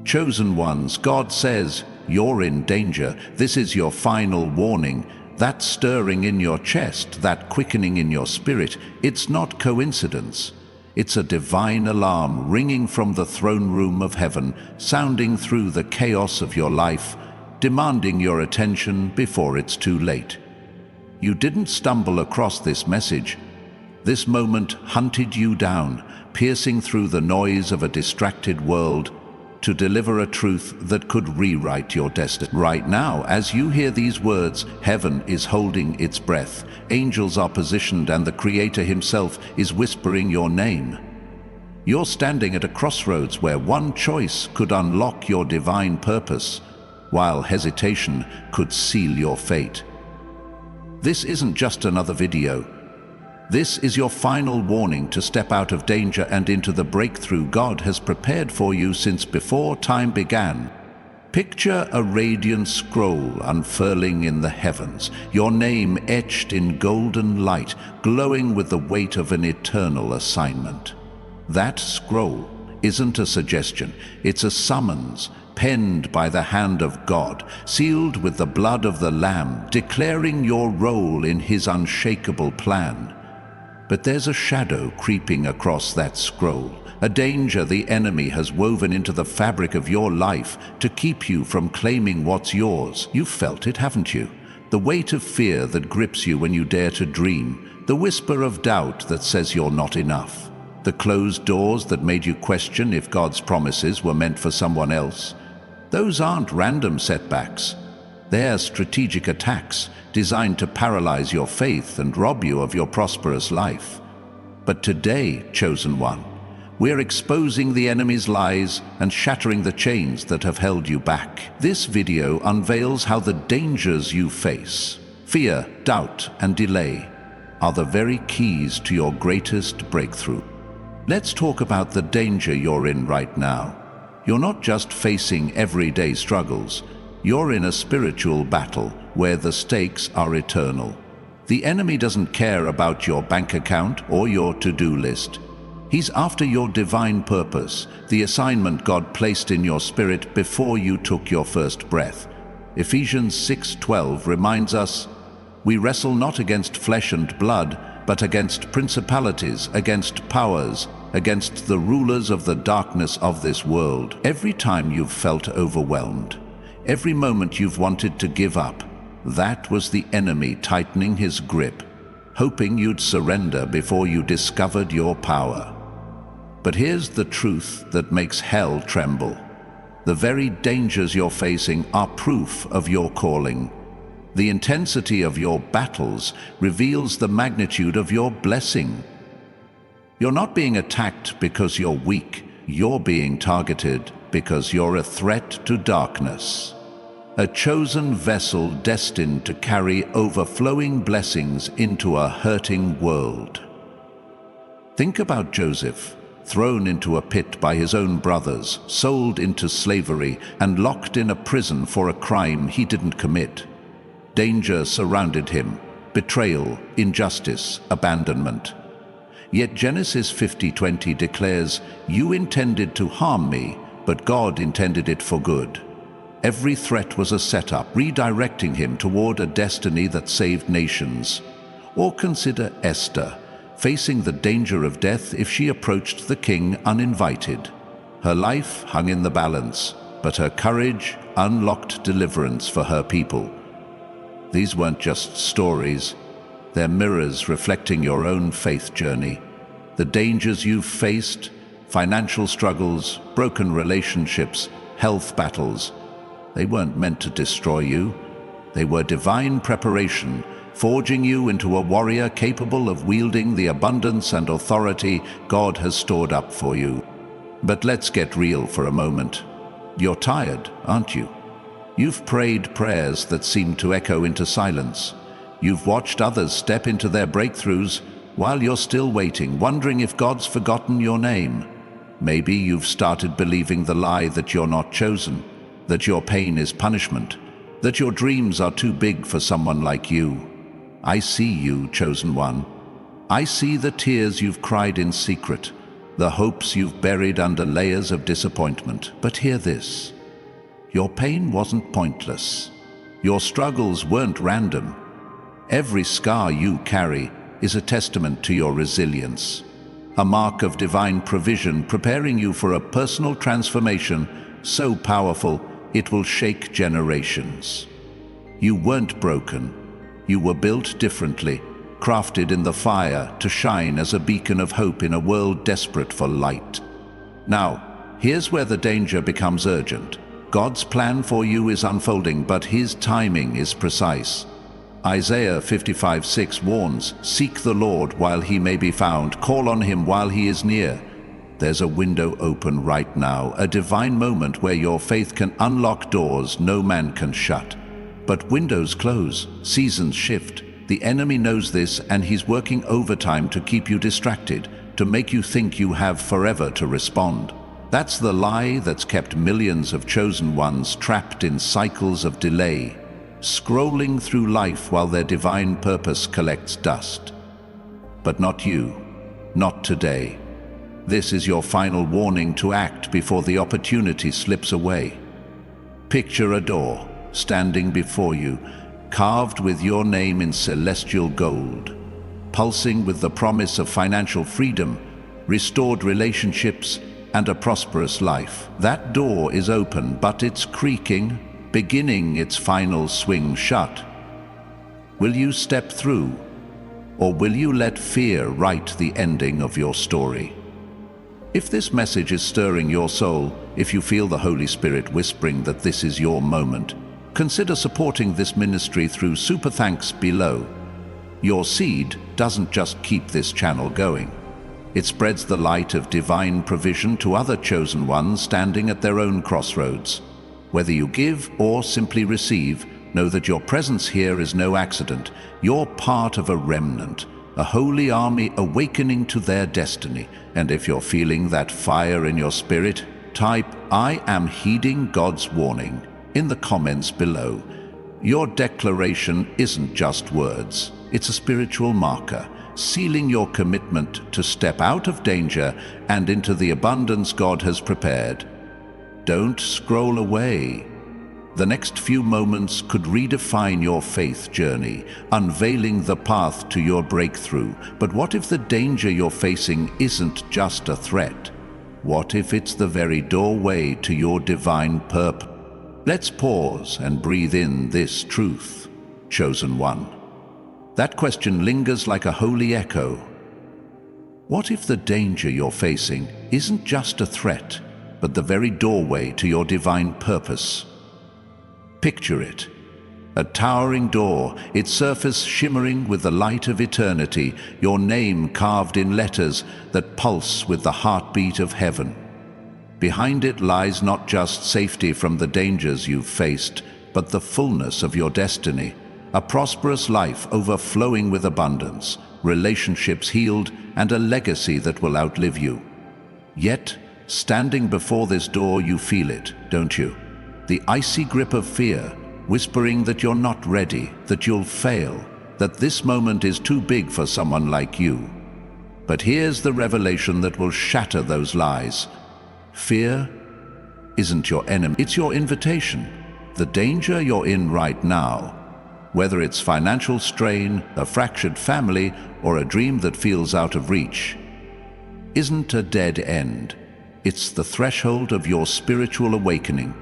Chosen ones, God says, you're in danger. This is your final warning. That stirring in your chest, that quickening in your spirit, it's not coincidence. It's a divine alarm ringing from the throne room of heaven, sounding through the chaos of your life, demanding your attention before it's too late. You didn't stumble across this message. This moment hunted you down, piercing through the noise of a distracted world, to deliver a truth that could rewrite your destiny. Right now, as you hear these words, heaven is holding its breath. Angels are positioned and the Creator himself is whispering your name. You're standing at a crossroads where one choice could unlock your divine purpose, while hesitation could seal your fate. This isn't just another video. This is your final warning to step out of danger and into the breakthrough God has prepared for you since before time began. Picture a radiant scroll unfurling in the heavens, your name etched in golden light, glowing with the weight of an eternal assignment. That scroll isn't a suggestion, it's a summons, penned by the hand of God, sealed with the blood of the Lamb, declaring your role in his unshakable plan. But there's a shadow creeping across that scroll, a danger the enemy has woven into the fabric of your life to keep you from claiming what's yours. You've felt it, haven't you? The weight of fear that grips you when you dare to dream, the whisper of doubt that says you're not enough, the closed doors that made you question if God's promises were meant for someone else. Those aren't random setbacks. They're strategic attacks designed to paralyze your faith and rob you of your prosperous life. But today, chosen one, we're exposing the enemy's lies and shattering the chains that have held you back. This video unveils how the dangers you face, fear, doubt, and delay, are the very keys to your greatest breakthrough. Let's talk about the danger you're in right now. You're not just facing everyday struggles. You're in a spiritual battle where the stakes are eternal. The enemy doesn't care about your bank account or your to-do list. He's after your divine purpose, the assignment God placed in your spirit before you took your first breath. Ephesians 6:12 reminds us, "We wrestle not against flesh and blood, but against principalities, against powers, against the rulers of the darkness of this world." Every time you've felt overwhelmed, every moment you've wanted to give up, that was the enemy tightening his grip, hoping you'd surrender before you discovered your power. But here's the truth that makes hell tremble. The very dangers you're facing are proof of your calling. The intensity of your battles reveals the magnitude of your blessing. You're not being attacked because you're weak. You're being targeted because you're a threat to darkness. A chosen vessel destined to carry overflowing blessings into a hurting world. Think about Joseph, thrown into a pit by his own brothers, sold into slavery, and locked in a prison for a crime he didn't commit. Danger surrounded him, betrayal, injustice, abandonment. Yet Genesis 50:20 declares, "You intended to harm me, but God intended it for good." Every threat was a setup, redirecting him toward a destiny that saved nations. Or consider Esther, facing the danger of death if she approached the king uninvited. Her life hung in the balance, but her courage unlocked deliverance for her people. These weren't just stories, they're mirrors reflecting your own faith journey. The dangers you've faced, financial struggles, broken relationships, health battles, they weren't meant to destroy you. They were divine preparation, forging you into a warrior capable of wielding the abundance and authority God has stored up for you. But let's get real for a moment. You're tired, aren't you? You've prayed prayers that seem to echo into silence. You've watched others step into their breakthroughs while you're still waiting, wondering if God's forgotten your name. Maybe you've started believing the lie that you're not chosen, that your pain is punishment, that your dreams are too big for someone like you. I see you, chosen one. I see the tears you've cried in secret, the hopes you've buried under layers of disappointment. But hear this: your pain wasn't pointless. Your struggles weren't random. Every scar you carry is a testament to your resilience, a mark of divine provision preparing you for a personal transformation so powerful it will shake generations. You weren't broken. You were built differently, crafted in the fire to shine as a beacon of hope in a world desperate for light. Now, here's where the danger becomes urgent. God's plan for you is unfolding, but His timing is precise. Isaiah 55:6 warns, "Seek the Lord while He may be found, call on Him while He is near." There's a window open right now, a divine moment where your faith can unlock doors no man can shut. But windows close, seasons shift. The enemy knows this, and he's working overtime to keep you distracted, to make you think you have forever to respond. That's the lie that's kept millions of chosen ones trapped in cycles of delay, scrolling through life while their divine purpose collects dust. But not you, not today. This is your final warning to act before the opportunity slips away. Picture a door standing before you, carved with your name in celestial gold, pulsing with the promise of financial freedom, restored relationships, and a prosperous life. That door is open, but it's creaking, beginning its final swing shut. Will you step through, or will you let fear write the ending of your story? If this message is stirring your soul, if you feel the Holy Spirit whispering that this is your moment, consider supporting this ministry through super thanks below. Your seed doesn't just keep this channel going. It spreads the light of divine provision to other chosen ones standing at their own crossroads. Whether you give or simply receive, know that your presence here is no accident. You're part of a remnant, a holy army awakening to their destiny. And if you're feeling that fire in your spirit, type "I am heeding God's warning" in the comments below. Your declaration isn't just words, it's a spiritual marker, sealing your commitment to step out of danger and into the abundance God has prepared. Don't scroll away. The next few moments could redefine your faith journey, unveiling the path to your breakthrough. But what if the danger you're facing isn't just a threat? What if it's the very doorway to your divine purpose? Let's pause and breathe in this truth, chosen one. That question lingers like a holy echo. What if the danger you're facing isn't just a threat, but the very doorway to your divine purpose? Picture it. A towering door, its surface shimmering with the light of eternity, your name carved in letters that pulse with the heartbeat of heaven. Behind it lies not just safety from the dangers you've faced, but the fullness of your destiny, a prosperous life overflowing with abundance, relationships healed, and a legacy that will outlive you. Yet, standing before this door, you feel it, don't you? The icy grip of fear, whispering that you're not ready, that you'll fail, that this moment is too big for someone like you. But here's the revelation that will shatter those lies. Fear isn't your enemy, it's your invitation. The danger you're in right now, whether it's financial strain, a fractured family, or a dream that feels out of reach, isn't a dead end. It's the threshold of your spiritual awakening,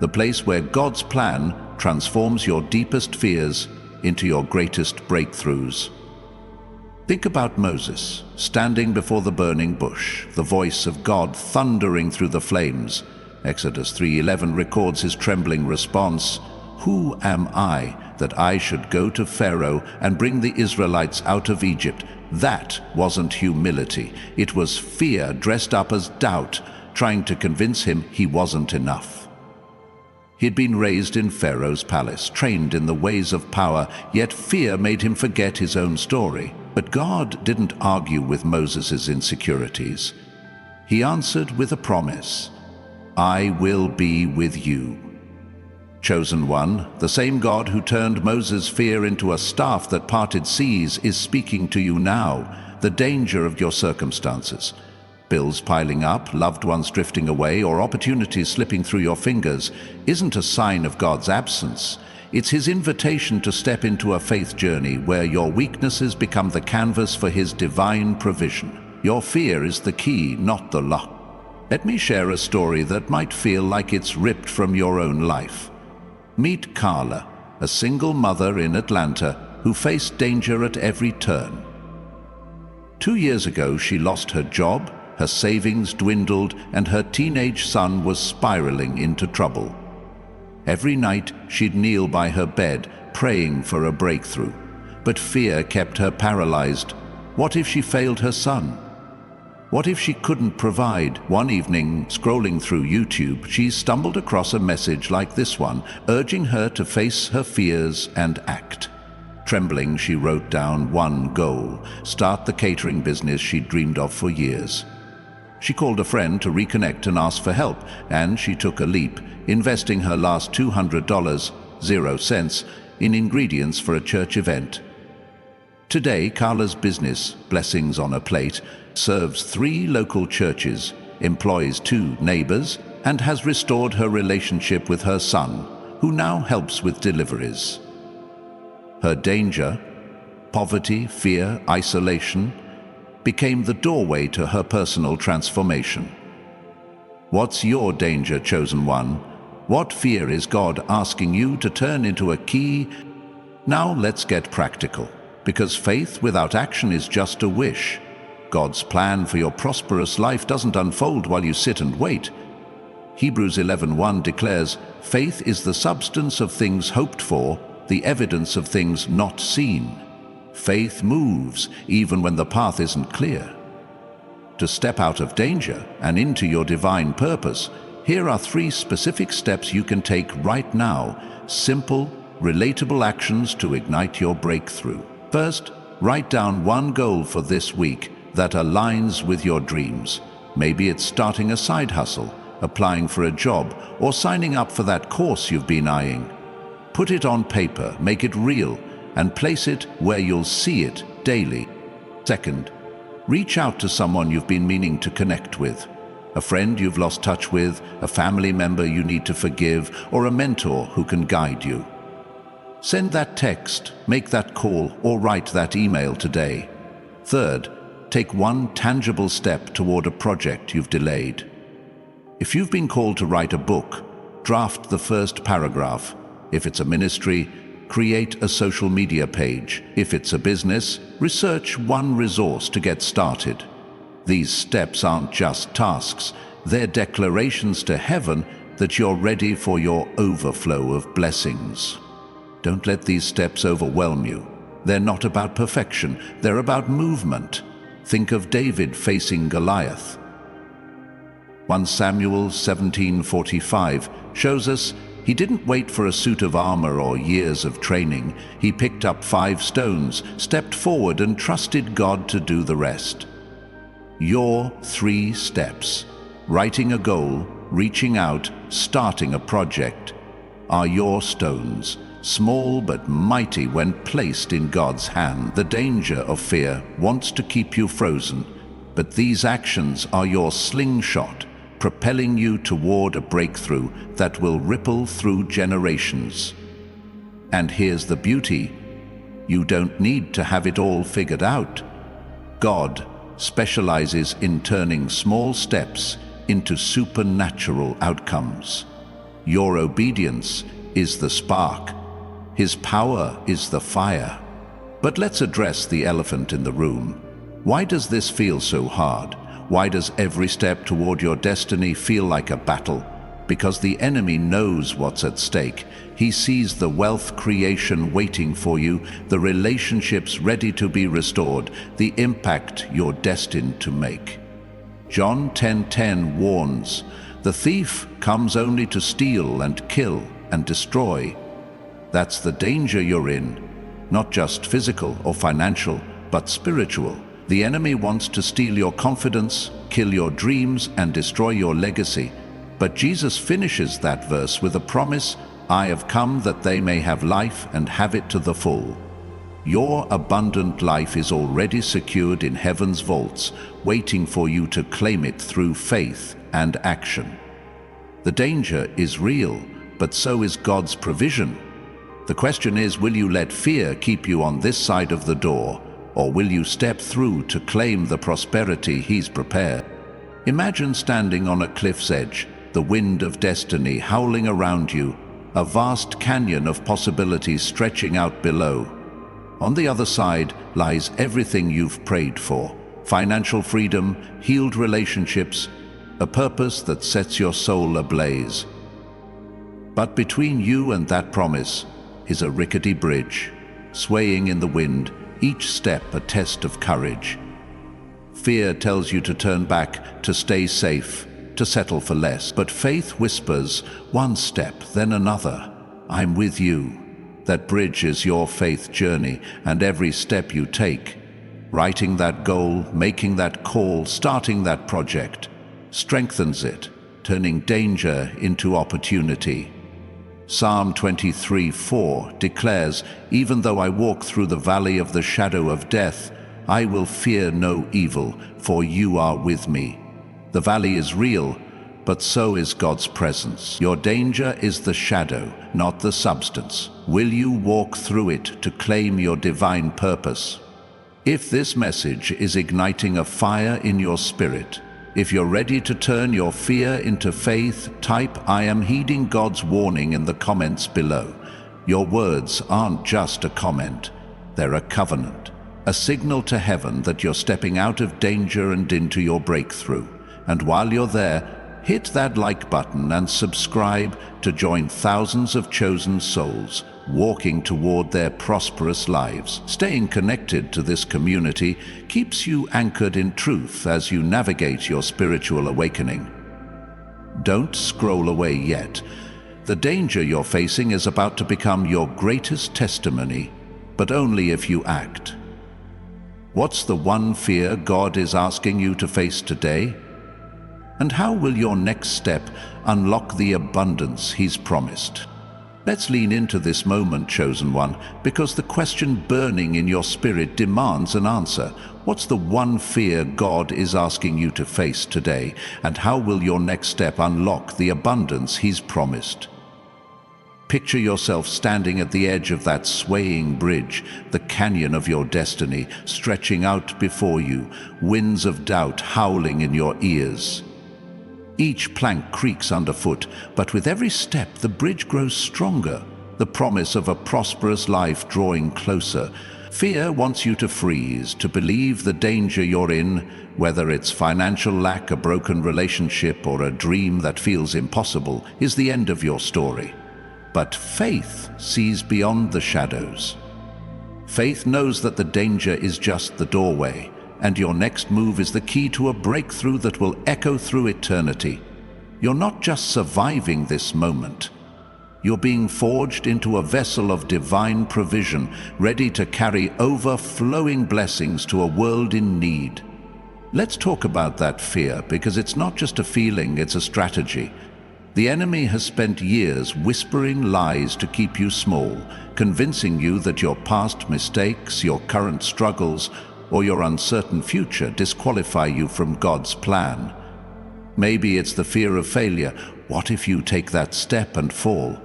the place where God's plan transforms your deepest fears into your greatest breakthroughs. Think about Moses, standing before the burning bush, the voice of God thundering through the flames. Exodus 3:11 records his trembling response, "Who am I that I should go to Pharaoh and bring the Israelites out of Egypt?" That wasn't humility. It was fear dressed up as doubt, trying to convince him he wasn't enough. He'd been raised in Pharaoh's palace, trained in the ways of power, yet fear made him forget his own story. But God didn't argue with Moses' insecurities. He answered with a promise, "I will be with you." Chosen one, the same God who turned Moses' fear into a staff that parted seas is speaking to you now. The danger of your circumstances, Bills piling up, loved ones drifting away, or opportunities slipping through your fingers isn't a sign of God's absence. It's His invitation to step into a faith journey where your weaknesses become the canvas for His divine provision. Your fear is the key, not the lock. Let me share a story that might feel like it's ripped from your own life. Meet Carla, a single mother in Atlanta who faced danger at every turn. 2 years ago, she lost her job, her savings dwindled, and her teenage son was spiraling into trouble. Every night, she'd kneel by her bed, praying for a breakthrough. But fear kept her paralyzed. What if she failed her son? What if she couldn't provide? One evening, scrolling through YouTube, she stumbled across a message like this one, urging her to face her fears and act. Trembling, she wrote down one goal: start the catering business she'd dreamed of for years. She called a friend to reconnect and ask for help, and she took a leap, investing her last $200, 0 cents, in ingredients for a church event. Today, Carla's business, Blessings on a Plate, serves 3 local churches, employs 2 neighbors, and has restored her relationship with her son, who now helps with deliveries. Her danger, poverty, fear, isolation, became the doorway to her personal transformation. What's your danger, chosen one? What fear is God asking you to turn into a key? Now let's get practical, because faith without action is just a wish. God's plan for your prosperous life doesn't unfold while you sit and wait. Hebrews 11:1 declares, "Faith is the substance of things hoped for, the evidence of things not seen." Faith moves even when the path isn't clear. To step out of danger and into your divine purpose, here are 3 specific steps you can take right now. Simple, relatable actions to ignite your breakthrough. First, write down one goal for this week that aligns with your dreams. Maybe it's starting a side hustle, applying for a job, or signing up for that course you've been eyeing. Put it on paper, make it real, and place it where you'll see it daily. Second, reach out to someone you've been meaning to connect with. A friend you've lost touch with, a family member you need to forgive, or a mentor who can guide you. Send that text, make that call, or write that email today. Third, take one tangible step toward a project you've delayed. If you've been called to write a book, draft the first paragraph. If it's a ministry, create a social media page. If it's a business, research one resource to get started. These steps aren't just tasks, they're declarations to heaven that you're ready for your overflow of blessings. Don't let these steps overwhelm you. They're not about perfection, they're about movement. Think of David facing Goliath. 1 Samuel 17:45 shows us he didn't wait for a suit of armor or years of training. He picked up 5 stones, stepped forward, and trusted God to do the rest. Your 3 steps, writing a goal, reaching out, starting a project, are your stones, small but mighty when placed in God's hand. The danger of fear wants to keep you frozen, but these actions are your slingshot, propelling you toward a breakthrough that will ripple through generations. And here's the beauty: you don't need to have it all figured out. God specializes in turning small steps into supernatural outcomes. Your obedience is the spark. His power is the fire. But let's address the elephant in the room. Why does this feel so hard? Why does every step toward your destiny feel like a battle? Because the enemy knows what's at stake. He sees the wealth creation waiting for you, the relationships ready to be restored, the impact you're destined to make. John 10:10 warns, "The thief comes only to steal and kill and destroy." That's the danger you're in, not just physical or financial, but spiritual. The enemy wants to steal your confidence, kill your dreams, and destroy your legacy. But Jesus finishes that verse with a promise: "I have come that they may have life and have it to the full." Your abundant life is already secured in heaven's vaults, waiting for you to claim it through faith and action. The danger is real, but so is God's provision. The question is, will you let fear keep you on this side of the door, or will you step through to claim the prosperity He's prepared? Imagine standing on a cliff's edge, the wind of destiny howling around you, a vast canyon of possibilities stretching out below. On the other side lies everything you've prayed for: financial freedom, healed relationships, a purpose that sets your soul ablaze. But between you and that promise is a rickety bridge, swaying in the wind, each step a test of courage. Fear tells you to turn back, to stay safe, to settle for less. But faith whispers, one step, then another. I'm with you. That bridge is your faith journey, and every step you take, writing that goal, making that call, starting that project, strengthens it, turning danger into opportunity. Psalm 23:4 declares, "Even though I walk through the valley of the shadow of death, I will fear no evil, for you are with me." The valley is real, but so is God's presence. Your danger is the shadow, not the substance. Will you walk through it to claim your divine purpose? If this message is igniting a fire in your spirit, if you're ready to turn your fear into faith, type "I am heeding God's warning" in the comments below. Your words aren't just a comment, they're a covenant, a signal to heaven that you're stepping out of danger and into your breakthrough. And while you're there, hit that like button and subscribe to join thousands of chosen souls walking toward their prosperous lives. Staying connected to this community keeps you anchored in truth as you navigate your spiritual awakening. Don't scroll away yet. The danger you're facing is about to become your greatest testimony, but only if you act. What's the one fear God is asking you to face today? And how will your next step unlock the abundance He's promised? Let's lean into this moment, chosen one, because the question burning in your spirit demands an answer. What's the one fear God is asking you to face today? And how will your next step unlock the abundance He's promised? Picture yourself standing at the edge of that swaying bridge, the canyon of your destiny stretching out before you, winds of doubt howling in your ears. Each plank creaks underfoot, but with every step the bridge grows stronger, the promise of a prosperous life drawing closer. Fear wants you to freeze, to believe the danger you're in, whether it's financial lack, a broken relationship, or a dream that feels impossible, is the end of your story. But faith sees beyond the shadows. Faith knows that the danger is just the doorway, and your next move is the key to a breakthrough that will echo through eternity. You're not just surviving this moment. You're being forged into a vessel of divine provision, ready to carry overflowing blessings to a world in need. Let's talk about that fear, because it's not just a feeling, it's a strategy. The enemy has spent years whispering lies to keep you small, convincing you that your past mistakes, your current struggles, or your uncertain future disqualify you from God's plan. Maybe it's the fear of failure. What if you take that step and fall?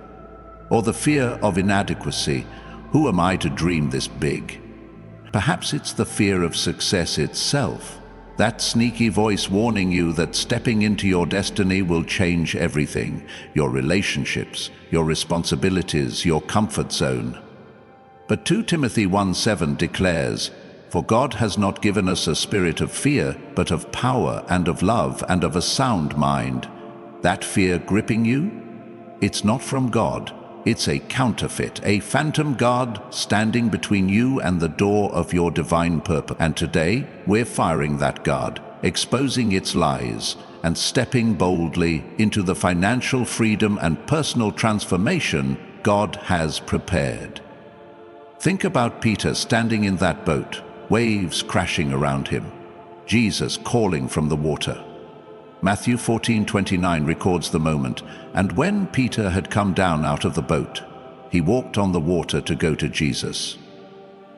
Or the fear of inadequacy. Who am I to dream this big? Perhaps it's the fear of success itself. That sneaky voice warning you that stepping into your destiny will change everything. Your relationships, your responsibilities, your comfort zone. But 2 Timothy 1:7 declares, "For God has not given us a spirit of fear, but of power and of love and of a sound mind." That fear gripping you? It's not from God. It's a counterfeit, a phantom God standing between you and the door of your divine purpose. And today, we're firing that God, exposing its lies, and stepping boldly into the financial freedom and personal transformation God has prepared. Think about Peter standing in that boat, waves crashing around him, Jesus calling from the water. Matthew 14:29 records the moment, "And when Peter had come down out of the boat, he walked on the water to go to Jesus."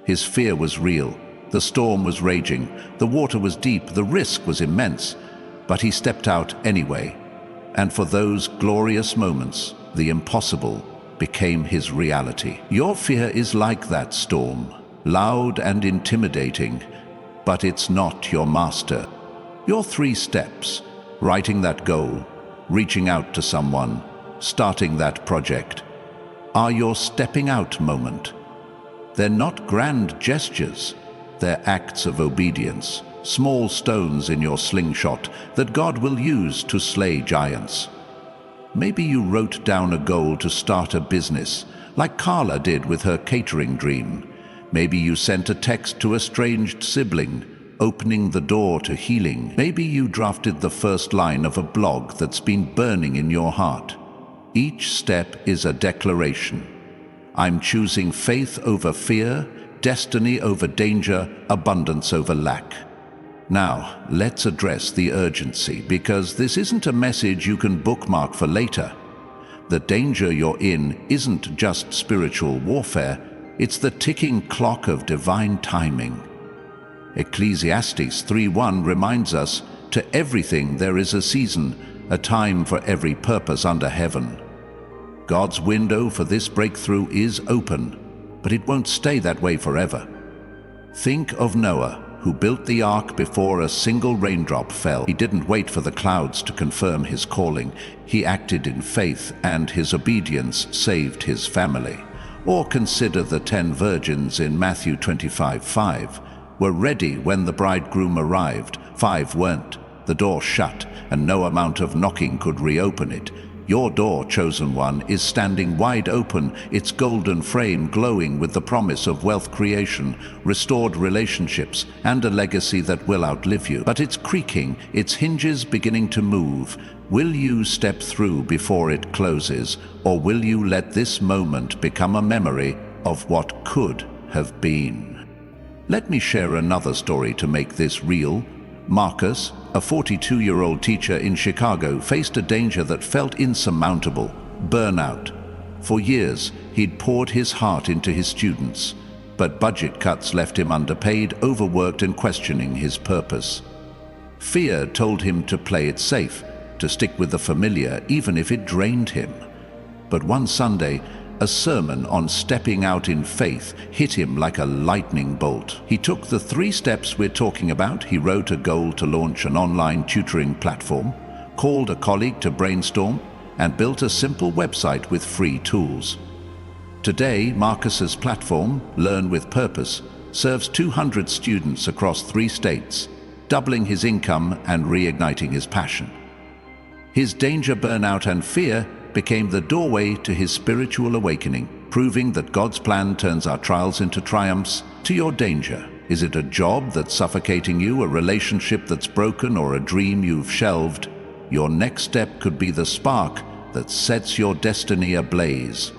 His fear was real. The storm was raging. The water was deep. The risk was immense. But he stepped out anyway. And for those glorious moments, the impossible became his reality. Your fear is like that storm, loud and intimidating, but it's not your master. Your 3 steps, writing that goal, reaching out to someone, starting that project, are your stepping out moment. They're not grand gestures, they're acts of obedience, small stones in your slingshot that God will use to slay giants. Maybe you wrote down a goal to start a business, like Carla did with her catering dream. Maybe you sent a text to a estranged sibling, opening the door to healing. Maybe you drafted the first line of a blog that's been burning in your heart. Each step is a declaration. I'm choosing faith over fear, destiny over danger, abundance over lack. Now, let's address the urgency, because this isn't a message you can bookmark for later. The danger you're in isn't just spiritual warfare, it's the ticking clock of divine timing. Ecclesiastes 3:1 reminds us, to everything there is a season, a time for every purpose under heaven. God's window for this breakthrough is open, but it won't stay that way forever. Think of Noah, who built the ark before a single raindrop fell. He didn't wait for the clouds to confirm his calling. He acted in faith, and his obedience saved his family. Or consider the 10 virgins in Matthew 25:5. Were ready when the bridegroom arrived. 5 weren't. The door shut, and no amount of knocking could reopen it. Your door, chosen one, is standing wide open, its golden frame glowing with the promise of wealth creation, restored relationships, and a legacy that will outlive you. But it's creaking, its hinges beginning to move. Will you step through before it closes, or will you let this moment become a memory of what could have been? Let me share another story to make this real. Marcus, a 42-year-old teacher in Chicago, faced a danger that felt insurmountable: burnout. For years, he'd poured his heart into his students, but budget cuts left him underpaid, overworked, and questioning his purpose. Fear told him to play it safe, to stick with the familiar, even if it drained him. But one Sunday, a sermon on stepping out in faith hit him like a lightning bolt. He took the 3 steps we're talking about. He wrote a goal to launch an online tutoring platform, called a colleague to brainstorm, and built a simple website with free tools. Today, Marcus's platform, Learn with Purpose, serves 200 students across 3 states, doubling his income and reigniting his passion. His danger, burnout, and fear became the doorway to his spiritual awakening, proving that God's plan turns our trials into triumphs. To your danger, is it a job that's suffocating you, a relationship that's broken, or a dream you've shelved? Your next step could be the spark that sets your destiny ablaze.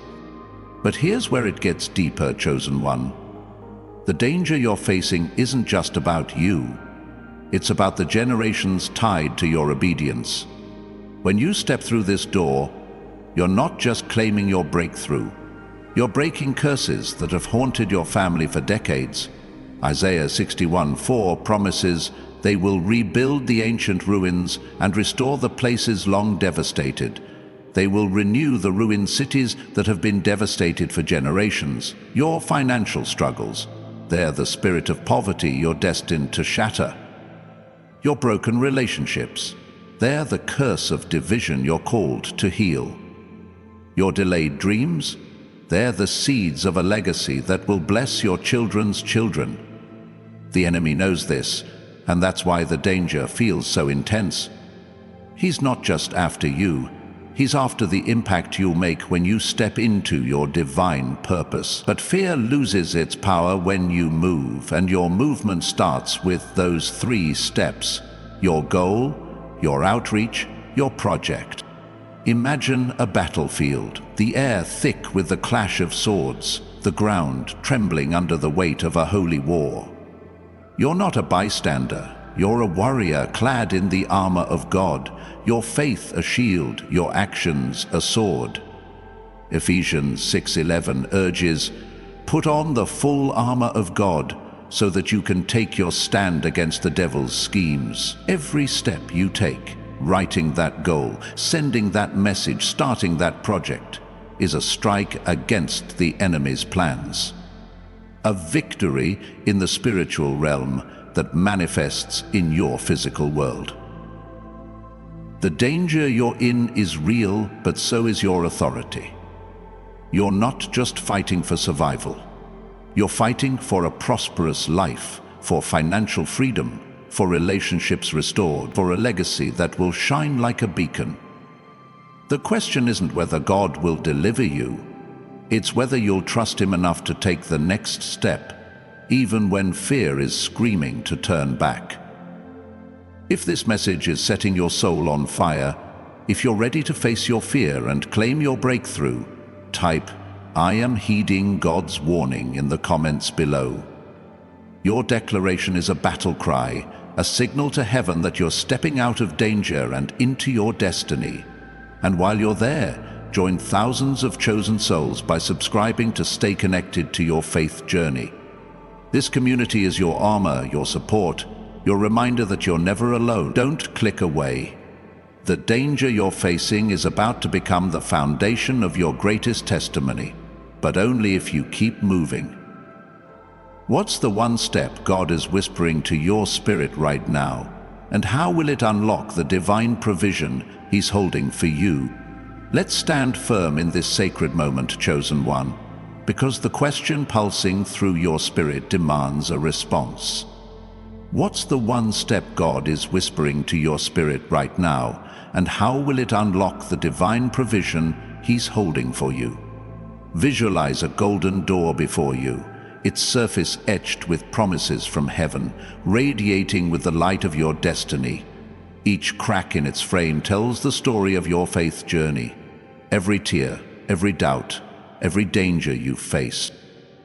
But here's where it gets deeper, chosen one. The danger you're facing isn't just about you. It's about the generations tied to your obedience. When you step through this door, you're not just claiming your breakthrough. You're breaking curses that have haunted your family for decades. Isaiah 61:4 promises they will rebuild the ancient ruins and restore the places long devastated. They will renew the ruined cities that have been devastated for generations. Your financial struggles, they're the spirit of poverty you're destined to shatter. Your broken relationships, they're the curse of division you're called to heal. Your delayed dreams, they're the seeds of a legacy that will bless your children's children. The enemy knows this, and that's why the danger feels so intense. He's not just after you, he's after the impact you'll make when you step into your divine purpose. But fear loses its power when you move, and your movement starts with those 3 steps: your goal, your outreach, your project. Imagine a battlefield, the air thick with the clash of swords, the ground trembling under the weight of a holy war. You're not a bystander, you're a warrior clad in the armor of God, your faith a shield, your actions a sword. Ephesians 6:11 urges, Put on the full armor of God so that you can take your stand against the devil's schemes. Every step you take, writing that goal, sending that message, starting that project, is a strike against the enemy's plans. A victory in the spiritual realm that manifests in your physical world. The danger you're in is real, but so is your authority. You're not just fighting for survival. You're fighting for a prosperous life, for financial freedom, for relationships restored, for a legacy that will shine like a beacon. The question isn't whether God will deliver you, it's whether you'll trust Him enough to take the next step, even when fear is screaming to turn back. If this message is setting your soul on fire, if you're ready to face your fear and claim your breakthrough, type, "I am heeding God's warning" in the comments below. Your declaration is a battle cry, a signal to heaven that you're stepping out of danger and into your destiny. And while you're there, join thousands of chosen souls by subscribing to stay connected to your faith journey. This community is your armor, your support, your reminder that you're never alone. Don't click away. The danger you're facing is about to become the foundation of your greatest testimony, but only if you keep moving. What's the one step God is whispering to your spirit right now? And how will it unlock the divine provision He's holding for you? Let's stand firm in this sacred moment, chosen one, because the question pulsing through your spirit demands a response. What's the one step God is whispering to your spirit right now, and how will it unlock the divine provision He's holding for you? Visualize a golden door before you, its surface etched with promises from heaven, radiating with the light of your destiny. Each crack in its frame tells the story of your faith journey. Every tear, every doubt, every danger you faced.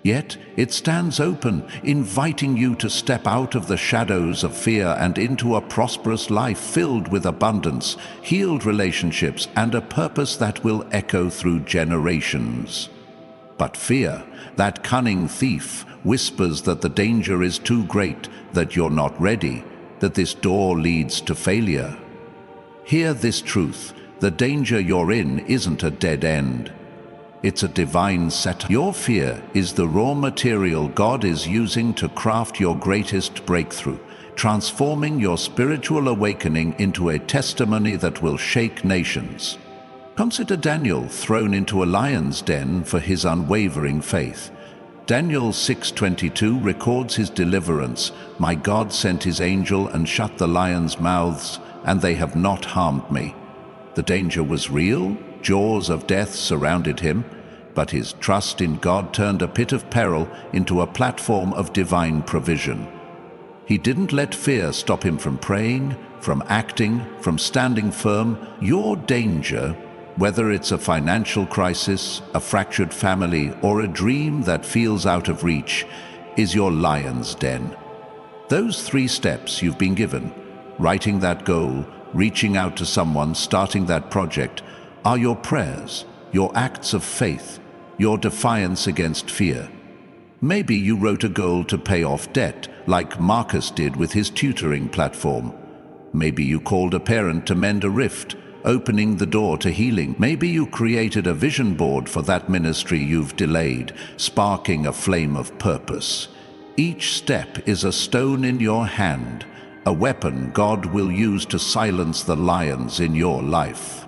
Yet it stands open, inviting you to step out of the shadows of fear and into a prosperous life filled with abundance, healed relationships, and a purpose that will echo through generations. But fear, that cunning thief, whispers that the danger is too great, that you're not ready, that this door leads to failure. Hear this truth: the danger you're in isn't a dead end. It's a divine setup. Your fear is the raw material God is using to craft your greatest breakthrough, transforming your spiritual awakening into a testimony that will shake nations. Consider Daniel thrown into a lion's den for his unwavering faith. Daniel 6:22 records his deliverance. "My God sent his angel and shut the lions' mouths, and they have not harmed me." The danger was real, jaws of death surrounded him, but his trust in God turned a pit of peril into a platform of divine provision. He didn't let fear stop him from praying, from acting, from standing firm. Your danger, whether it's a financial crisis, a fractured family, or a dream that feels out of reach, is your lion's den. Those 3 steps you've been given, writing that goal, reaching out to someone, starting that project, are your prayers, your acts of faith, your defiance against fear. Maybe you wrote a goal to pay off debt, like Marcus did with his tutoring platform. Maybe you called a parent to mend a rift, opening the door to healing. Maybe you created a vision board for that ministry you've delayed, sparking a flame of purpose. Each step is a stone in your hand, a weapon God will use to silence the lions in your life.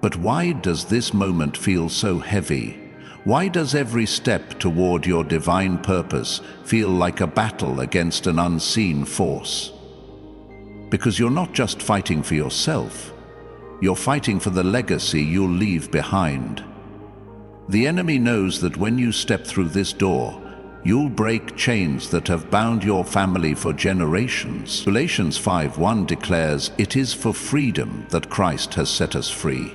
But why does this moment feel so heavy? Why does every step toward your divine purpose feel like a battle against an unseen force? Because you're not just fighting for yourself, you're fighting for the legacy you'll leave behind. The enemy knows that when you step through this door, you'll break chains that have bound your family for generations. Galatians 5:1 declares, "It is for freedom that Christ has set us free."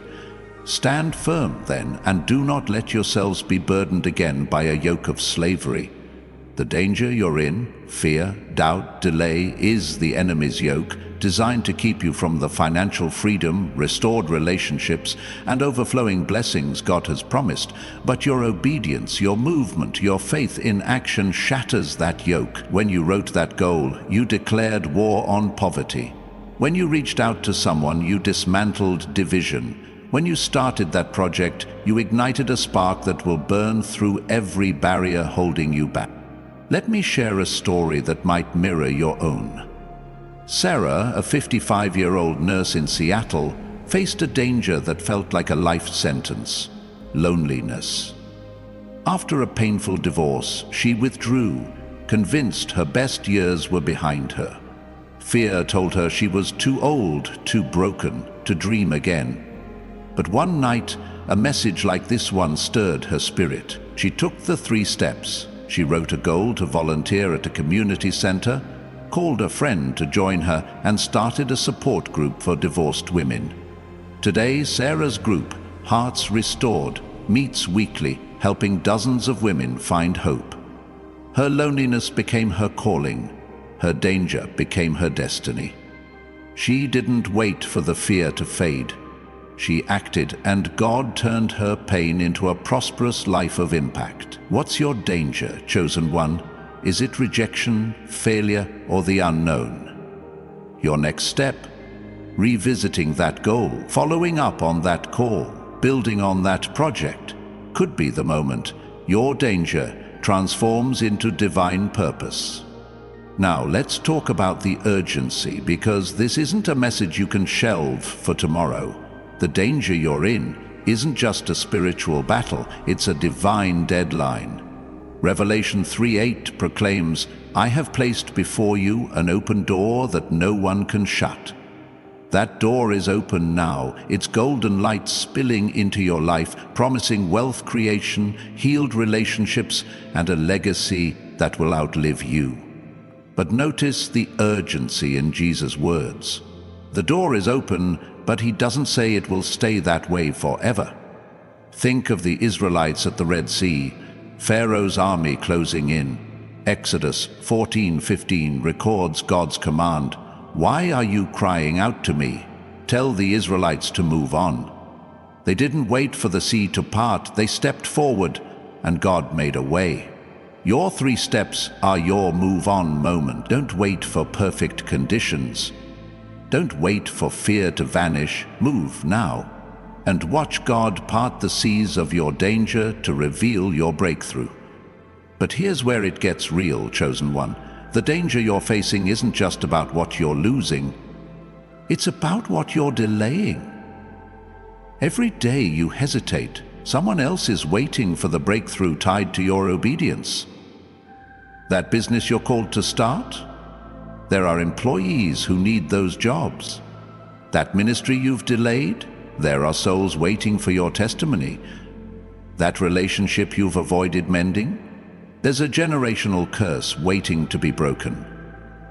Stand firm, then, and do not let yourselves be burdened again by a yoke of slavery. The danger you're in, fear, doubt, delay, is the enemy's yoke, designed to keep you from the financial freedom, restored relationships, and overflowing blessings God has promised. But your obedience, your movement, your faith in action shatters that yoke. When you wrote that goal, you declared war on poverty. When you reached out to someone, you dismantled division. When you started that project, you ignited a spark that will burn through every barrier holding you back. Let me share a story that might mirror your own. Sarah, a 55-year-old nurse in Seattle, faced a danger that felt like a life sentence: loneliness. After a painful divorce, she withdrew, convinced her best years were behind her. Fear told her she was too old, too broken, to dream again. But one night, a message like this one stirred her spirit. She took the 3 steps. She wrote a goal to volunteer at a community center, called a friend to join her, and started a support group for divorced women. Today, Sarah's group, Hearts Restored, meets weekly, helping dozens of women find hope. Her loneliness became her calling. Her danger became her destiny. She didn't wait for the fear to fade. She acted, and God turned her pain into a prosperous life of impact. What's your danger, chosen one? Is it rejection, failure, or the unknown? Your next step? Revisiting that goal, following up on that call, building on that project, could be the moment your danger transforms into divine purpose. Now, let's talk about the urgency, because this isn't a message you can shelve for tomorrow. The danger you're in isn't just a spiritual battle, it's a divine deadline. Revelation 3:8 proclaims, "I have placed before you an open door that no one can shut." That door is open now, its golden light spilling into your life, promising wealth creation, healed relationships, and a legacy that will outlive you. But notice the urgency in Jesus' words. The door is open, but he doesn't say it will stay that way forever. Think of the Israelites at the Red Sea, Pharaoh's army closing in. Exodus 14:15 records God's command, "Why are you crying out to me? Tell the Israelites to move on." They didn't wait for the sea to part, they stepped forward, and God made a way. Your 3 steps are your move on moment. Don't wait for perfect conditions. Don't wait for fear to vanish. Move now, and watch God part the seas of your danger to reveal your breakthrough. But here's where it gets real, chosen one. The danger you're facing isn't just about what you're losing. It's about what you're delaying. Every day you hesitate, someone else is waiting for the breakthrough tied to your obedience. That business you're called to start? There are employees who need those jobs. That ministry you've delayed? There are souls waiting for your testimony. That relationship you've avoided mending? There's a generational curse waiting to be broken.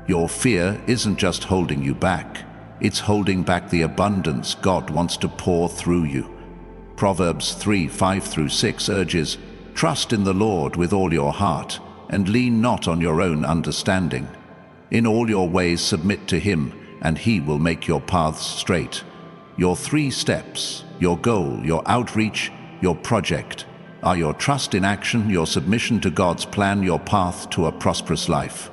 Your fear isn't just holding you back, it's holding back the abundance God wants to pour through you. Proverbs 3:5-6 urges, "Trust in the Lord with all your heart, and lean not on your own understanding. In all your ways submit to him, and he will make your paths straight." Your 3 steps, your goal, your outreach, your project, are your trust in action, your submission to God's plan, your path to a prosperous life.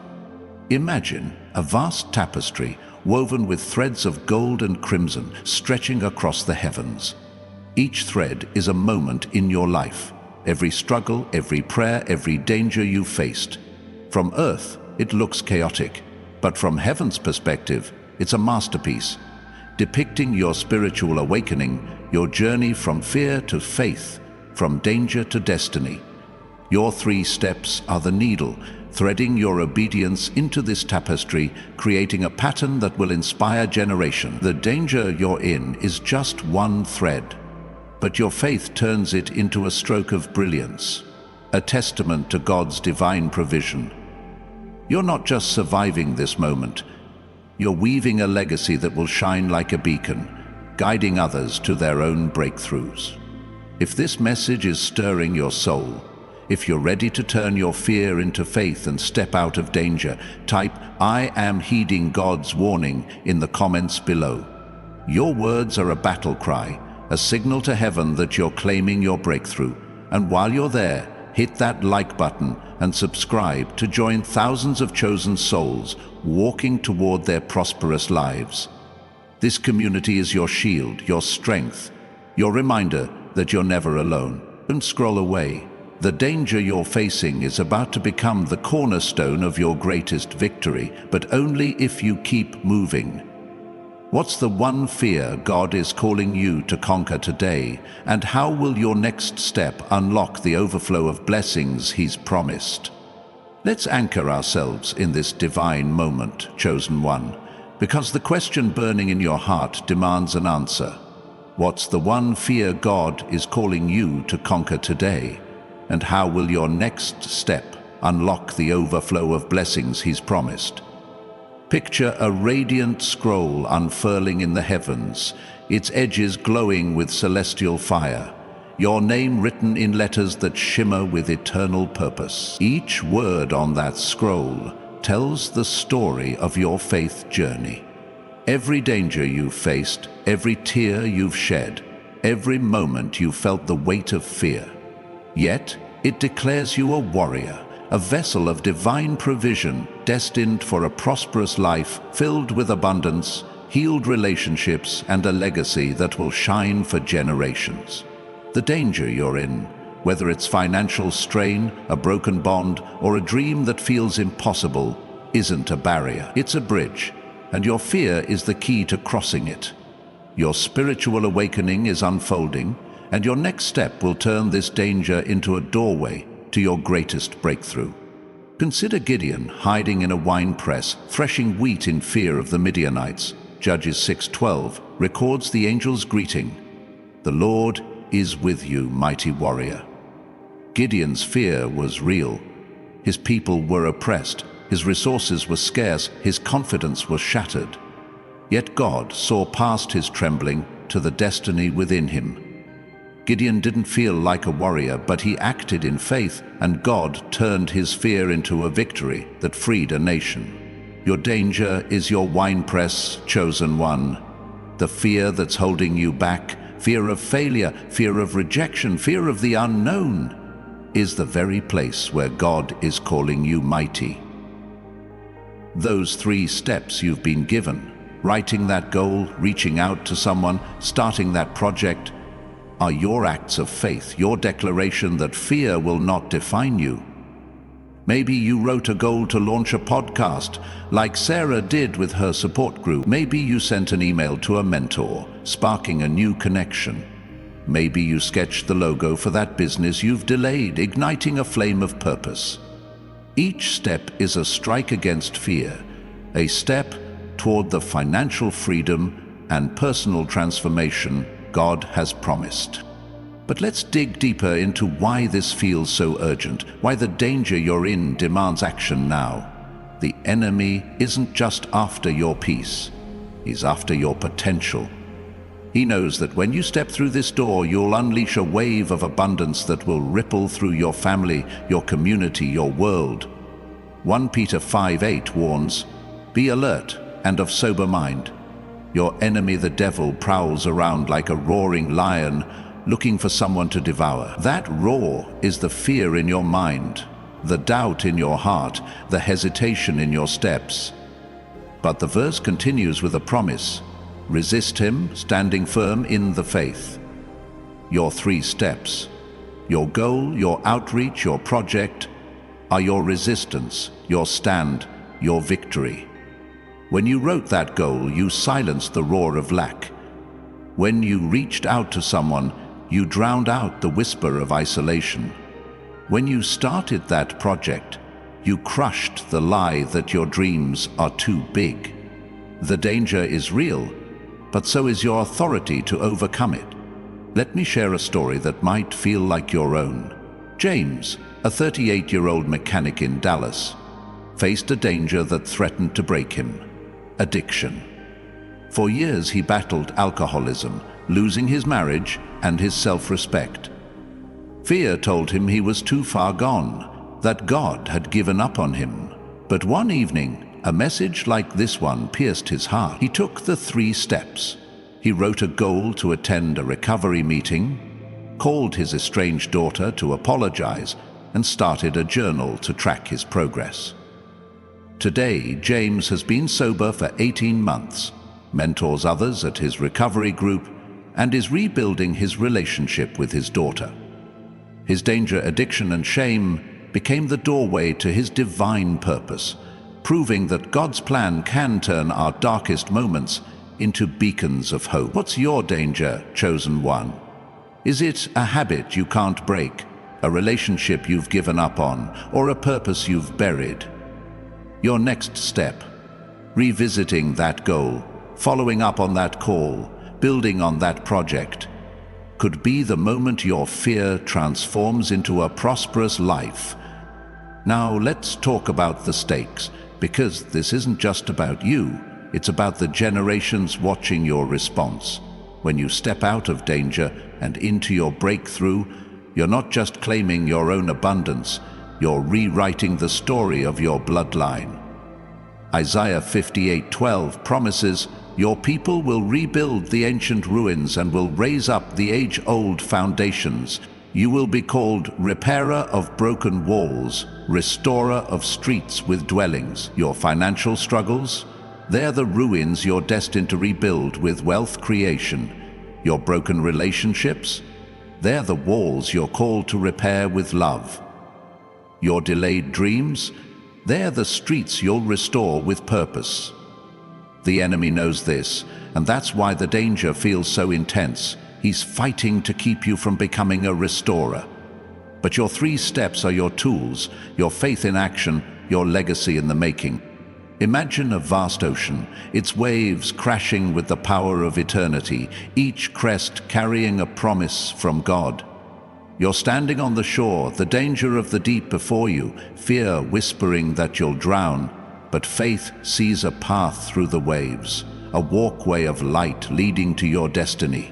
Imagine a vast tapestry woven with threads of gold and crimson stretching across the heavens. Each thread is a moment in your life, every struggle, every prayer, every danger you faced. From earth, it looks chaotic, but from heaven's perspective, it's a masterpiece, depicting your spiritual awakening, your journey from fear to faith, from danger to destiny. Your 3 steps are the needle, threading your obedience into this tapestry, creating a pattern that will inspire generation. The danger you're in is just one thread, but your faith turns it into a stroke of brilliance, a testament to God's divine provision. You're not just surviving this moment, you're weaving a legacy that will shine like a beacon, guiding others to their own breakthroughs. If this message is stirring your soul, If you're ready to turn your fear into faith and step out of danger, type "I am heeding God's warning" in the comments below. Your words are a battle cry, a signal to heaven that you're claiming your breakthrough. And while you're there, hit that like button and subscribe to join thousands of chosen souls walking toward their prosperous lives. This community is your shield, your strength, your reminder that you're never alone. Don't scroll away. The danger you're facing is about to become the cornerstone of your greatest victory, but only if you keep moving. What's the one fear God is calling you to conquer today, and how will your next step unlock the overflow of blessings He's promised? Let's anchor ourselves in this divine moment, chosen one, because the question burning in your heart demands an answer. What's the one fear God is calling you to conquer today, and how will your next step unlock the overflow of blessings He's promised? Picture a radiant scroll unfurling in the heavens, its edges glowing with celestial fire, your name written in letters that shimmer with eternal purpose. Each word on that scroll tells the story of your faith journey. Every danger you've faced, every tear you've shed, every moment you felt the weight of fear. Yet, it declares you a warrior, a vessel of divine provision, destined for a prosperous life filled with abundance, healed relationships, and a legacy that will shine for generations. The danger you're in, whether it's financial strain, a broken bond, or a dream that feels impossible, isn't a barrier. It's a bridge, and your fear is the key to crossing it. Your spiritual awakening is unfolding, and your next step will turn this danger into a doorway to your greatest breakthrough. Consider Gideon hiding in a wine press, threshing wheat in fear of the Midianites. Judges 6:12 records the angel's greeting. "The Lord is with you, mighty warrior." Gideon's fear was real. His people were oppressed, his resources were scarce, his confidence was shattered. Yet God saw past his trembling to the destiny within him. Gideon didn't feel like a warrior, but he acted in faith, and God turned his fear into a victory that freed a nation. Your danger is your winepress, chosen one. The fear that's holding you back, fear of failure, fear of rejection, fear of the unknown, is the very place where God is calling you mighty. Those 3 steps you've been given, writing that goal, reaching out to someone, starting that project, are your acts of faith, your declaration that fear will not define you. Maybe you wrote a goal to launch a podcast, like Sarah did with her support group. Maybe you sent an email to a mentor, sparking a new connection. Maybe you sketched the logo for that business you've delayed, igniting a flame of purpose. Each step is a strike against fear, a step toward the financial freedom and personal transformation God has promised. But let's dig deeper into why this feels so urgent, why the danger you're in demands action now. The enemy isn't just after your peace, he's after your potential. He knows that when you step through this door, you'll unleash a wave of abundance that will ripple through your family, your community, your world. 1 Peter 5:8 warns, "Be alert and of sober mind. Your enemy, the devil, prowls around like a roaring lion, looking for someone to devour." That roar is the fear in your mind, the doubt in your heart, the hesitation in your steps. But the verse continues with a promise. Resist him, standing firm in the faith. Your 3 steps, your goal, your outreach, your project, are your resistance, your stand, your victory. When you wrote that goal, you silenced the roar of lack. When you reached out to someone, you drowned out the whisper of isolation. When you started that project, you crushed the lie that your dreams are too big. The danger is real, but so is your authority to overcome it. Let me share a story that might feel like your own. James, a 38-year-old mechanic in Dallas, faced a danger that threatened to break him: addiction. For years he battled alcoholism, losing his marriage and his self-respect. Fear told him he was too far gone, that God had given up on him. But one evening, a message like this one pierced his heart. He took the 3 steps. He wrote a goal to attend a recovery meeting, called his estranged daughter to apologize, and started a journal to track his progress. Today, James has been sober for 18 months, mentors others at his recovery group, and is rebuilding his relationship with his daughter. His danger, addiction, and shame became the doorway to his divine purpose, proving that God's plan can turn our darkest moments into beacons of hope. What's your danger, chosen one? Is it a habit you can't break, a relationship you've given up on, or a purpose you've buried? Your next step, revisiting that goal, following up on that call, building on that project, could be the moment your fear transforms into a prosperous life. Now let's talk about the stakes, because this isn't just about you, it's about the generations watching your response. When you step out of danger and into your breakthrough, you're not just claiming your own abundance, you're rewriting the story of your bloodline. Isaiah 58:12 promises, "Your people will rebuild the ancient ruins and will raise up the age-old foundations. You will be called repairer of broken walls, restorer of streets with dwellings." Your financial struggles? They're the ruins you're destined to rebuild with wealth creation. Your broken relationships? They're the walls you're called to repair with love. Your delayed dreams? They're the streets you'll restore with purpose. The enemy knows this, and that's why the danger feels so intense. He's fighting to keep you from becoming a restorer. But your 3 steps are your tools, your faith in action, your legacy in the making. Imagine a vast ocean, its waves crashing with the power of eternity, each crest carrying a promise from God. You're standing on the shore, the danger of the deep before you, fear whispering that you'll drown, but faith sees a path through the waves, a walkway of light leading to your destiny.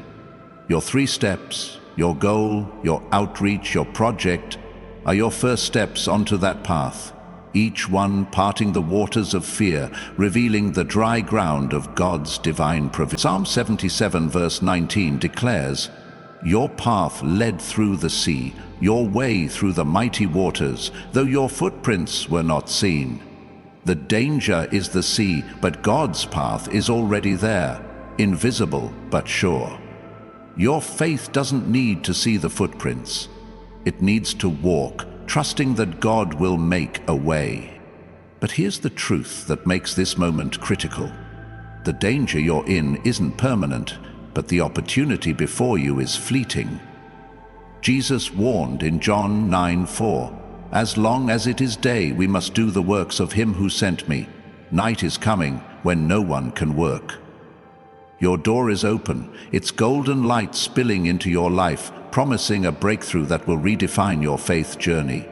Your 3 steps, your goal, your outreach, your project, are your first steps onto that path, each one parting the waters of fear, revealing the dry ground of God's divine provision. Psalm 77 verse 19 declares, "Your path led through the sea, your way through the mighty waters, though your footprints were not seen." The danger is the sea, but God's path is already there, invisible but sure. Your faith doesn't need to see the footprints. It needs to walk, trusting that God will make a way. But here's the truth that makes this moment critical. The danger you're in isn't permanent, but the opportunity before you is fleeting. Jesus warned in John 9:4, "As long as it is day, we must do the works of him who sent me. Night is coming when no one can work." Your door is open, its golden light spilling into your life, promising a breakthrough that will redefine your faith journey.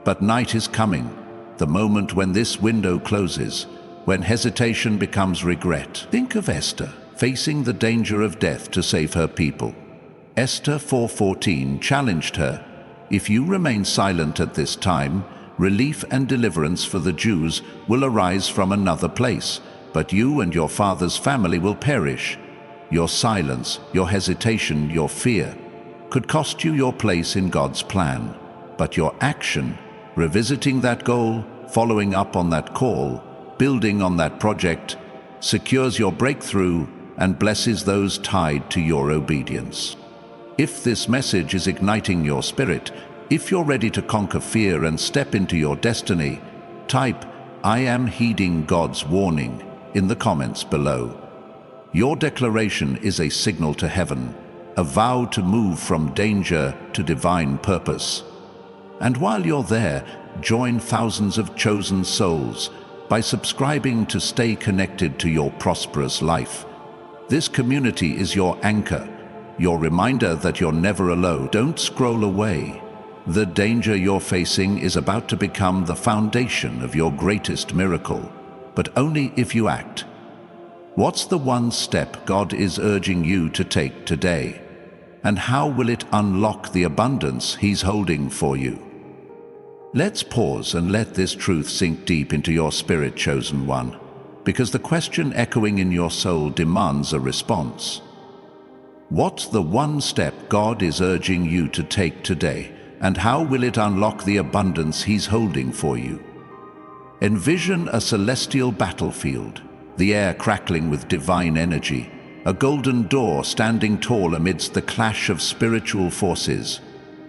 But night is coming, the moment when this window closes, when hesitation becomes regret. Think of Esther, facing the danger of death to save her people. Esther 4:14 challenged her, "If you remain silent at this time, relief and deliverance for the Jews will arise from another place, but you and your father's family will perish." Your silence, your hesitation, your fear could cost you your place in God's plan. But your action, revisiting that goal, following up on that call, building on that project, secures your breakthrough and blesses those tied to your obedience. If this message is igniting your spirit, if you're ready to conquer fear and step into your destiny, type "I am heeding God's warning" in the comments below. Your declaration is a signal to heaven, a vow to move from danger to divine purpose. And while you're there, join thousands of chosen souls by subscribing to stay connected to your prosperous life. This community is your anchor, your reminder that you're never alone. Don't scroll away. The danger you're facing is about to become the foundation of your greatest miracle, but only if you act. What's the one step God is urging you to take today? And how will it unlock the abundance He's holding for you? Let's pause and let this truth sink deep into your spirit, chosen one, because the question echoing in your soul demands a response. What's the one step God is urging you to take today, and how will it unlock the abundance He's holding for you? Envision a celestial battlefield, the air crackling with divine energy, a golden door standing tall amidst the clash of spiritual forces.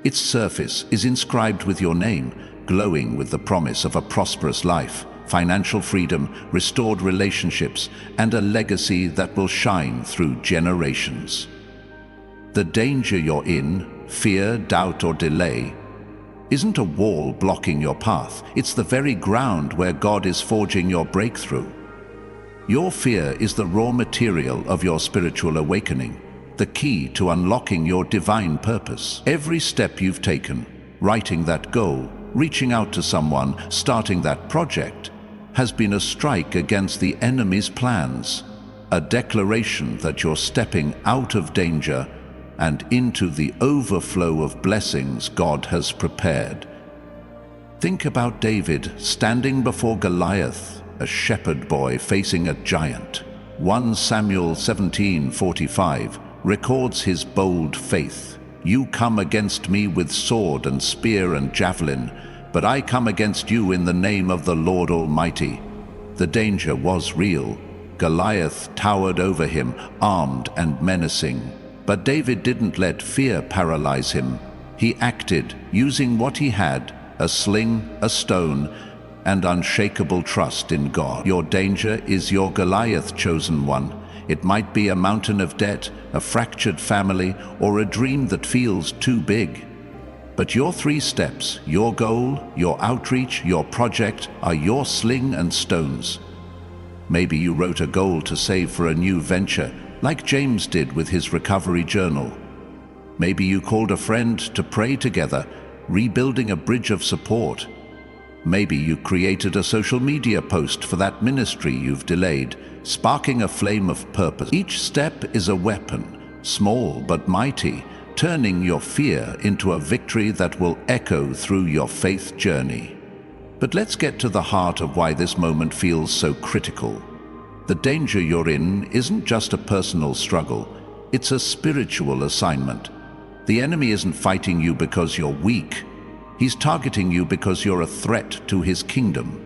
Its surface is inscribed with your name, glowing with the promise of a prosperous life, financial freedom, restored relationships, and a legacy that will shine through generations. The danger you're in, fear, doubt, or delay, isn't a wall blocking your path. It's the very ground where God is forging your breakthrough. Your fear is the raw material of your spiritual awakening, the key to unlocking your divine purpose. Every step you've taken, writing that goal, reaching out to someone, starting that project, has been a strike against the enemy's plans, a declaration that you're stepping out of danger and into the overflow of blessings God has prepared. Think about David standing before Goliath, a shepherd boy facing a giant. 1 Samuel 17:45 records his bold faith. "You come against me with sword and spear and javelin, but I come against you in the name of the Lord Almighty." The danger was real. Goliath towered over him, armed and menacing. But David didn't let fear paralyze him. He acted, using what he had, a sling, a stone, and unshakable trust in God. Your danger is your Goliath, chosen one. It might be a mountain of debt, a fractured family, or a dream that feels too big. But your 3 steps, your goal, your outreach, your project, are your sling and stones. Maybe you wrote a goal to save for a new venture, like James did with his recovery journal. Maybe you called a friend to pray together, rebuilding a bridge of support. Maybe you created a social media post for that ministry you've delayed, sparking a flame of purpose. Each step is a weapon, small but mighty, turning your fear into a victory that will echo through your faith journey. But let's get to the heart of why this moment feels so critical. The danger you're in isn't just a personal struggle, it's a spiritual assignment. The enemy isn't fighting you because you're weak. He's targeting you because you're a threat to his kingdom.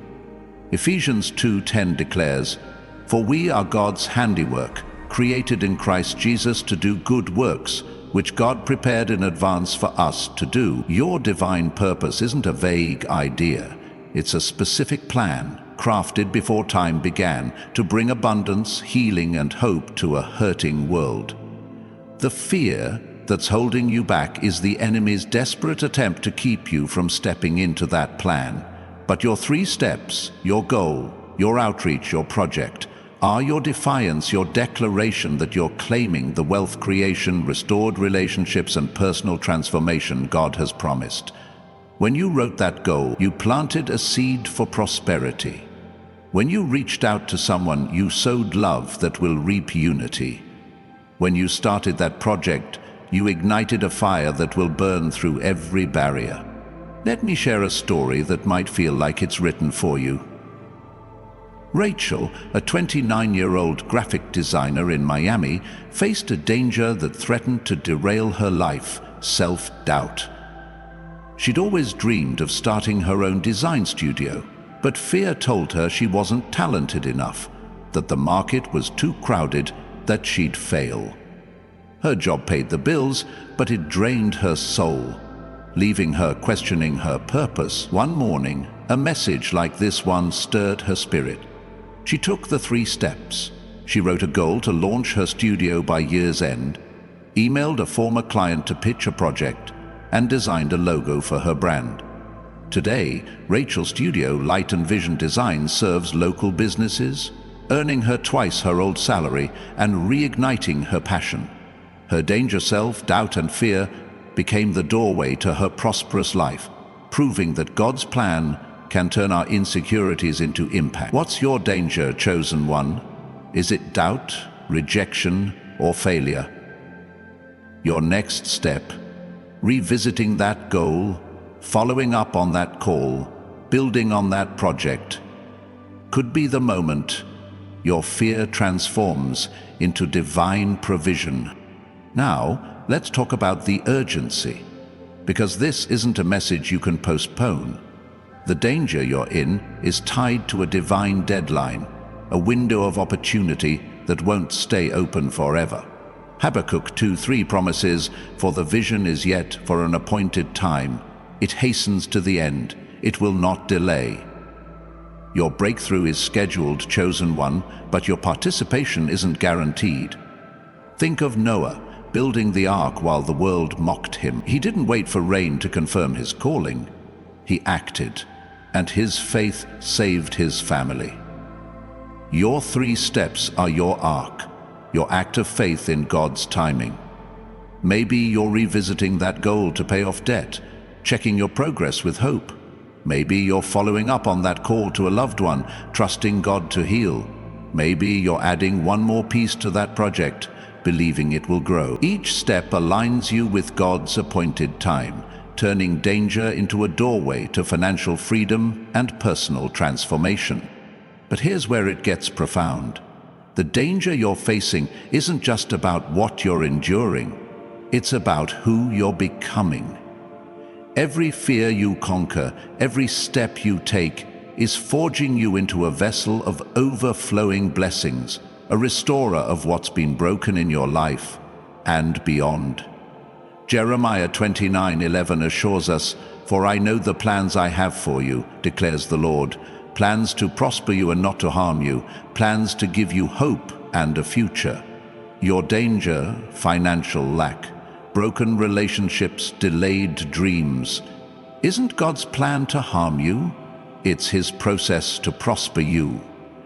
Ephesians 2:10 declares, "For we are God's handiwork, created in Christ Jesus to do good works, which God prepared in advance for us to do." Your divine purpose isn't a vague idea. It's a specific plan, crafted before time began, to bring abundance, healing, and hope to a hurting world. The fear that's holding you back is the enemy's desperate attempt to keep you from stepping into that plan. But your 3 steps, your goal, your outreach, your project, are your defiance, your declaration that you're claiming the wealth creation, restored relationships, and personal transformation God has promised. When you wrote that goal, you planted a seed for prosperity. When you reached out to someone, you sowed love that will reap unity. When you started that project, you ignited a fire that will burn through every barrier. Let me share a story that might feel like it's written for you. Rachel, a 29-year-old graphic designer in Miami, faced a danger that threatened to derail her life: self-doubt. She'd always dreamed of starting her own design studio, but fear told her she wasn't talented enough, that the market was too crowded, that she'd fail. Her job paid the bills, but it drained her soul, leaving her questioning her purpose. One morning, a message like this one stirred her spirit. She took the 3 steps. She wrote a goal to launch her studio by year's end, emailed a former client to pitch a project, and designed a logo for her brand. Today, Rachel's studio, Light and Vision Design, serves local businesses, earning her twice her old salary and reigniting her passion. Her danger, self-doubt, and fear became the doorway to her prosperous life, proving that God's plan can turn our insecurities into impact. What's your danger, chosen one? Is it doubt, rejection, or failure? Your next step, revisiting that goal, following up on that call, building on that project, could be the moment your fear transforms into divine provision. Now, let's talk about the urgency, because this isn't a message you can postpone. The danger you're in is tied to a divine deadline, a window of opportunity that won't stay open forever. Habakkuk 2:3 promises, "For the vision is yet for an appointed time. It hastens to the end. It will not delay." Your breakthrough is scheduled, chosen one, but your participation isn't guaranteed. Think of Noah, building the ark while the world mocked him. He didn't wait for rain to confirm his calling. He acted, and his faith saved his family. Your 3 steps are your ark, your act of faith in God's timing. Maybe you're revisiting that goal to pay off debt, checking your progress with hope. Maybe you're following up on that call to a loved one, trusting God to heal. Maybe you're adding one more piece to that project, believing it will grow. Each step aligns you with God's appointed time, turning danger into a doorway to financial freedom and personal transformation. But here's where it gets profound. The danger you're facing isn't just about what you're enduring, it's about who you're becoming. Every fear you conquer, every step you take, is forging you into a vessel of overflowing blessings, a restorer of what's been broken in your life and beyond. Jeremiah 29:11 assures us, "For I know the plans I have for you, declares the Lord, plans to prosper you and not to harm you, plans to give you hope and a future." Your danger, financial lack, broken relationships, delayed dreams, isn't God's plan to harm you. It's His process to prosper you.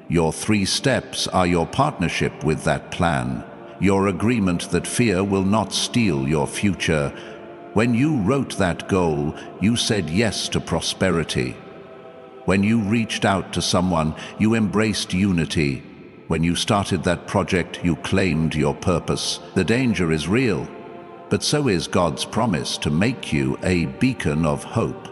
Your 3 steps are your partnership with that plan, your agreement that fear will not steal your future. When you wrote that goal, you said yes to prosperity. When you reached out to someone, you embraced unity. When you started that project, you claimed your purpose. The danger is real, but so is God's promise to make you a beacon of hope.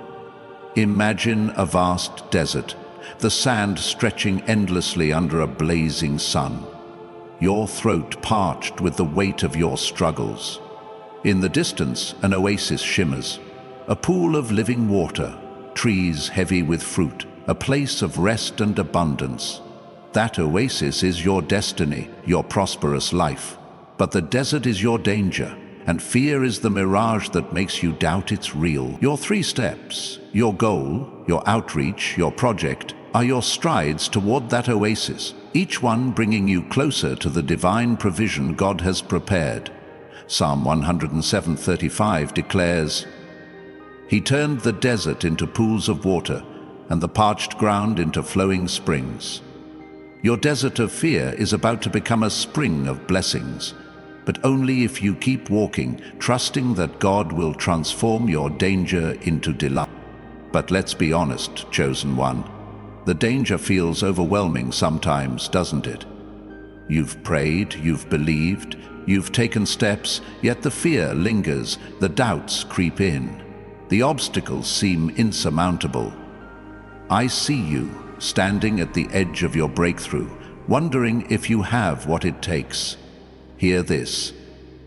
Imagine a vast desert, the sand stretching endlessly under a blazing sun. Your throat parched with the weight of your struggles. In the distance, an oasis shimmers, a pool of living water, trees heavy with fruit, a place of rest and abundance. That oasis is your destiny, your prosperous life. But the desert is your danger, and fear is the mirage that makes you doubt it's real. Your 3 steps, your goal, your outreach, your project, are your strides toward that oasis, each one bringing you closer to the divine provision God has prepared. Psalm 107:35 declares, "He turned the desert into pools of water, and the parched ground into flowing springs." Your desert of fear is about to become a spring of blessings, but only if you keep walking, trusting that God will transform your danger into delight. But let's be honest, chosen one, the danger feels overwhelming sometimes, doesn't it? You've prayed, you've believed, you've taken steps, yet the fear lingers, the doubts creep in. The obstacles seem insurmountable. I see you, standing at the edge of your breakthrough, wondering if you have what it takes. Hear this.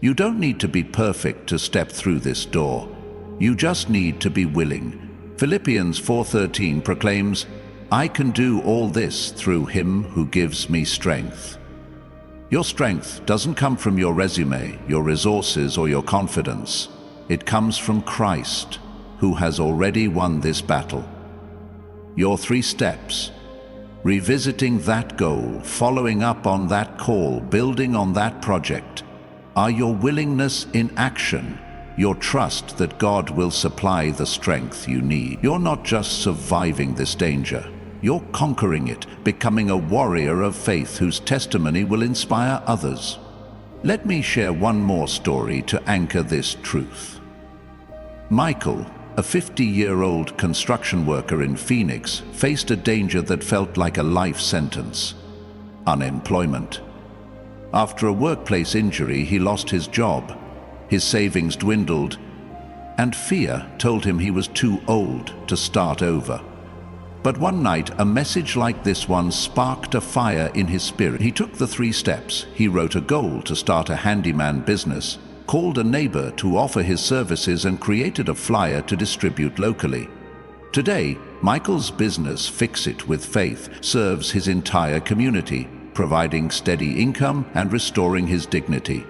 You don't need to be perfect to step through this door. You just need to be willing. Philippians 4:13 proclaims, "I can do all this through Him who gives me strength." Your strength doesn't come from your resume, your resources, or your confidence. It comes from Christ, who has already won this battle. Your 3 steps, revisiting that goal, following up on that call, building on that project, are your willingness in action, your trust that God will supply the strength you need. You're not just surviving this danger, you're conquering it, becoming a warrior of faith whose testimony will inspire others. Let me share one more story to anchor this truth. Michael, a 50-year-old construction worker in Phoenix, faced a danger that felt like a life sentence: unemployment. After a workplace injury, he lost his job. His savings dwindled, and fear told him he was too old to start over. But one night, a message like this one sparked a fire in his spirit. He took the 3 steps. He wrote a goal to start a handyman business, called a neighbor to offer his services, and created a flyer to distribute locally. Today, Michael's business, Fix It with Faith, serves his entire community, providing steady income and restoring his dignity.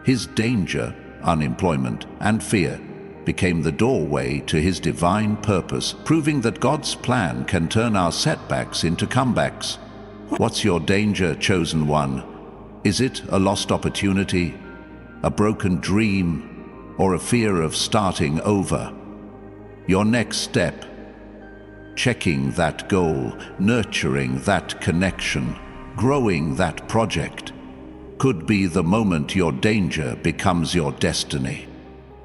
His danger, unemployment, and fear became the doorway to his divine purpose, proving that God's plan can turn our setbacks into comebacks. What's your danger, chosen one? Is it a lost opportunity, a broken dream, or a fear of starting over? Your next step, checking that goal, nurturing that connection, growing that project, could be the moment your danger becomes your destiny.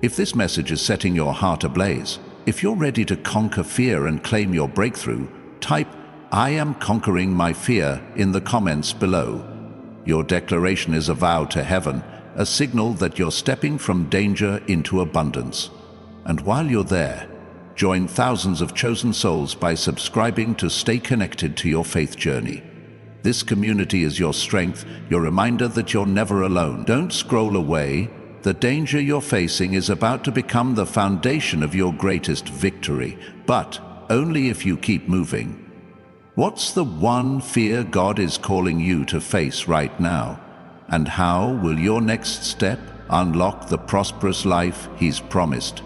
If this message is setting your heart ablaze, if you're ready to conquer fear and claim your breakthrough, type "I am conquering my fear" in the comments below. Your declaration is a vow to heaven, a signal that you're stepping from danger into abundance. And while you're there, join thousands of chosen souls by subscribing to stay connected to your faith journey. This community is your strength, your reminder that you're never alone. Don't scroll away. The danger you're facing is about to become the foundation of your greatest victory, but only if you keep moving. What's the one fear God is calling you to face right now? And how will your next step unlock the prosperous life He's promised?